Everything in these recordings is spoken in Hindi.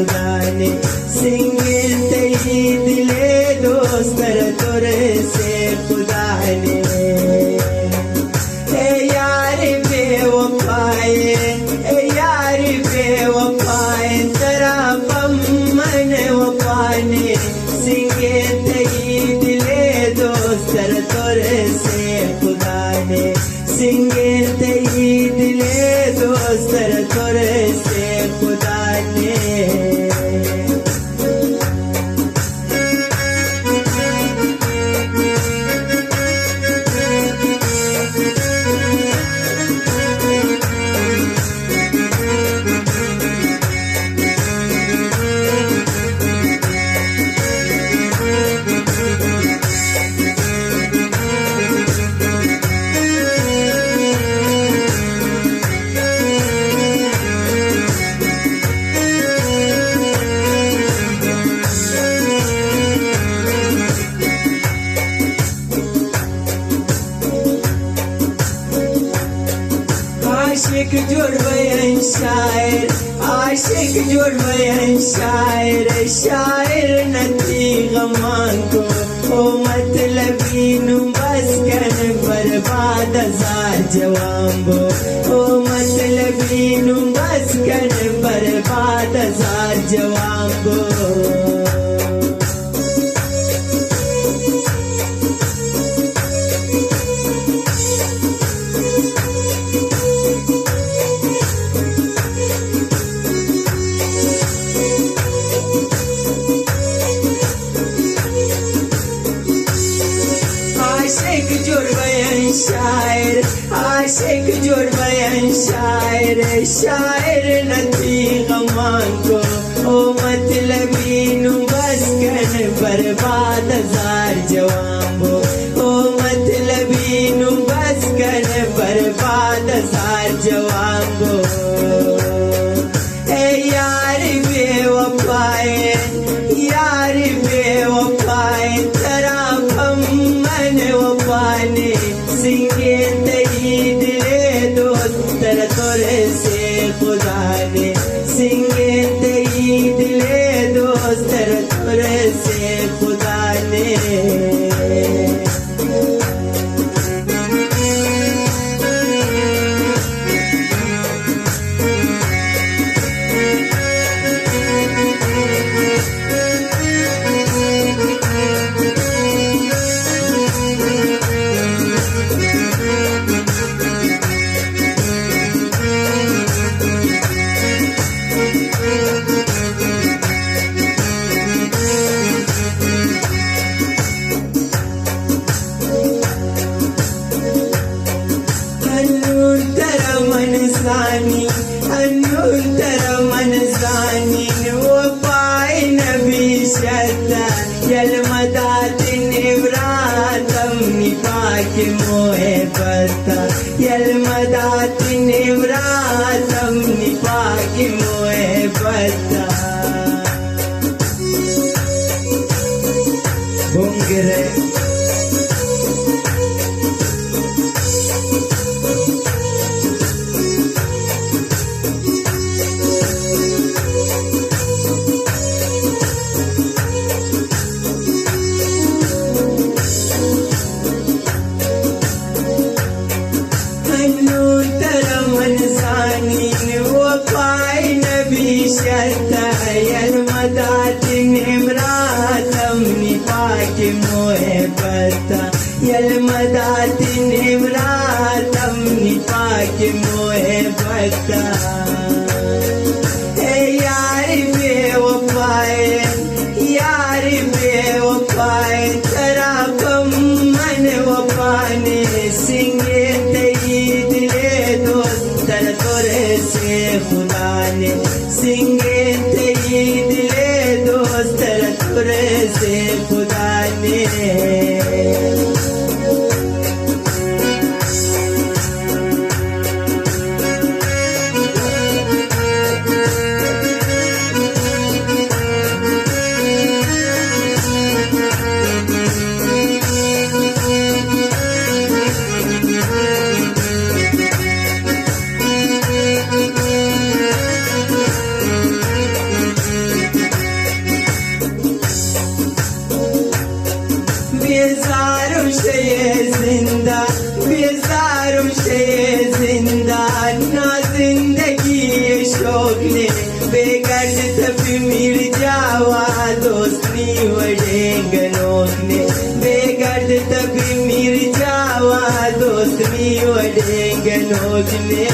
खुदा ने सिंगिते ही दिले दोस्तर तुरे से खुदा ने यार बेवफाए तेरा मन वफाने सिंगिते ही दिले दोस्तर तुरे से खुदा ने सिंगिते ही दिले दोस्तर तुरे से खुदा ने आशिक जुड़वयन शायर शायर नथी गमान को ओ मतलबी नु बस कर बर्बाद हजार जवाबो ओ मतलबी नु बस कर बर्बाद हजार जवाबो आशिक जुड़वयन शायर नथी गमान को ओ मतलबी नु बस कर बर्बाद हजार जवाबो ओ मतलबी नु बस कर बर्बाद हजार जवाबो यार बेवफाए तेरा मन वफाने सिंगिते ही दिले दोस्तर तुरे से खुदा ने सिंगिते ही दिले दोस्तर तुरे से खुदा ने मनसानी वफाए नबी शता यलमदातिन इब्रातम निपाक मोहे पता यलमदातिन इब्रातम निपाक मोहे पता बुंगरे यलमदातिन इब्रातम निपाक मोहे पता यलमदातिन इब्रातम निपाक मोहे पता यार बेवफाए तेरा मन वफाने सिंगिते ही दिले दोस्तर तुरे से खुदा ने सिंगिते ही दिले दोस्तर तुरे से खुदा ने बेगर्द तभी मिल जावा दोस्ती वडेंगे नोकने बेगर्द तभी मिल जावा दोस्ती वडेंगे नोकने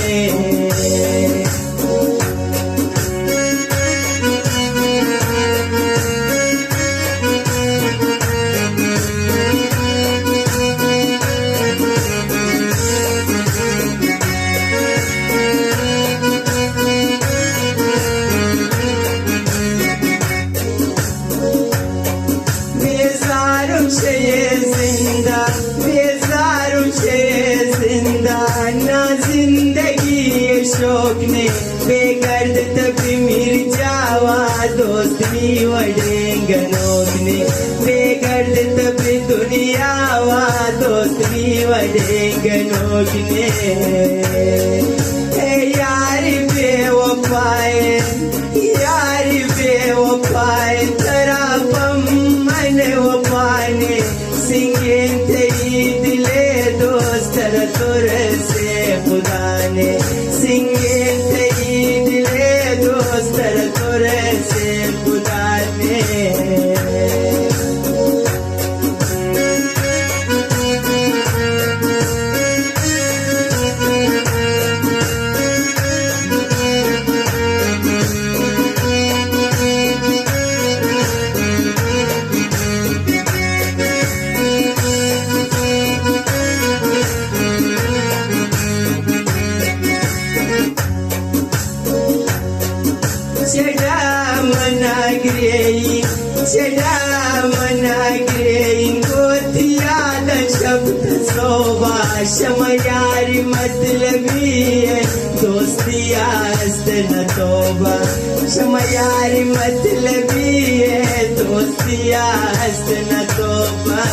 ना जिंदगी शौक ने बेगर्द तभी मिल जावा दोस्ती वडेंगे नोकने बेगर्द तभी दुनिया वा दोस्ती वडेंगे नोकने यार बेवफाए तरा पम मन वफाने सिंगे दिले दोस्तर तोरे से खुदा ने सिंगे दिले दोस्तर तोरे से खुदा ने मनाग्रेइन गोथियाल शब्द सोबा शमयारी मतलबी है दोस्तिया न तोबा शमयारी मतलबी है दोस्तिया न तोबा।